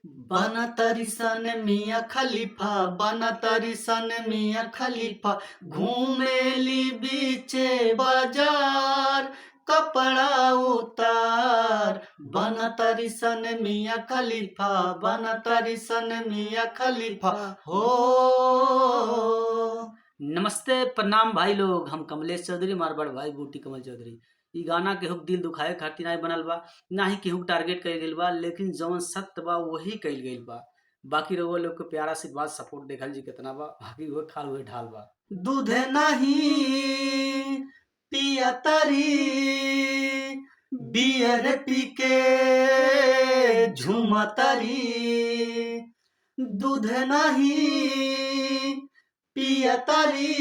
बना तारी सन मियाँ खलीफा, बना तारी सन मियाँ खलीफा, घूमेली बीचे बाजार कपड़ा उतार। बना तारी सन मियाँ खलीफा, बना तारी सन मियाँ खलीफा हो। नमस्ते प्रणाम भाई लोग, हम कमलेश चौधरी, मार बड़ भाई बूटी कमल चौधरी। ई गाना केहू दिल दुखाए खातिर नहीं बनल बा, ना ही केहू टारगेट कइल गइल बा, लेकिन जवन सत्य बा वही कइल गइल बा। बाकी रउआ लोग के प्यारा आशीर्वाद सपोर्ट देखल जी कितना बा, बाकी वो खाल हुए ढाल बा। दूध नहीं पिया तारी, बियर पी के झूमा तारी। दूध नहीं पिया तारी,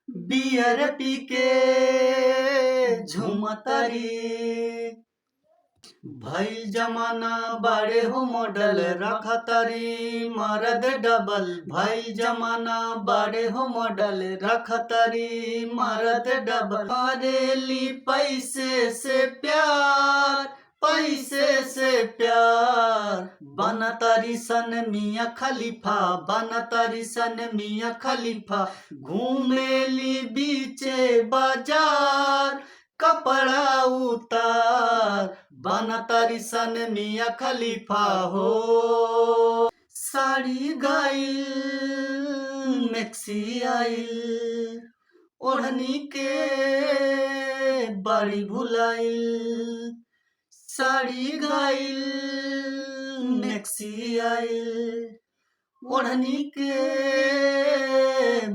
बियर पी के झूमा तारी। भइल जमाना बड़े हो मॉडल, रखा तारी मर्द डबल। भइल जमाना बड़े हो मॉडल, रखा तारी मर्द डबल। करेली पैसे से प्यार, पैसे से प्यार। बना तारी सन मियाँ खलीफा, बना तारी सन मियाँ खलीफा, घूमेली बीचे बाजार कपड़ा उतार। बना तारी सन मियाँ खलीफा हो। साड़ी गाइल मैक्सी आइल, ओढ़नी के बाड़ी भुलाइल। साड़ी गाइल मैक्सी आइल, ओढ़नी के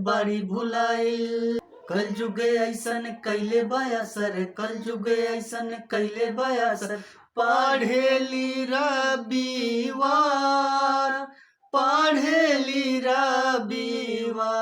बाड़ी भुलाइल। कल जुगे ऐसन कैले बयासर, कल जुगे ऐसन कैले बयासर। पढ़ेली रविवार, पढ़ेली रविवार।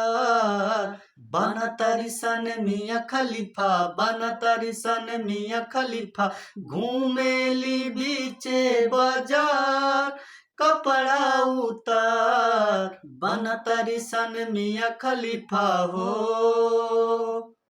बना तारी सन मियाँ खलीफा, बना तारी सन मियाँ खलीफा, घूमेली बीचे बाजार कपड़ा उतार। बना तारी सन मियाँ खलीफा हो।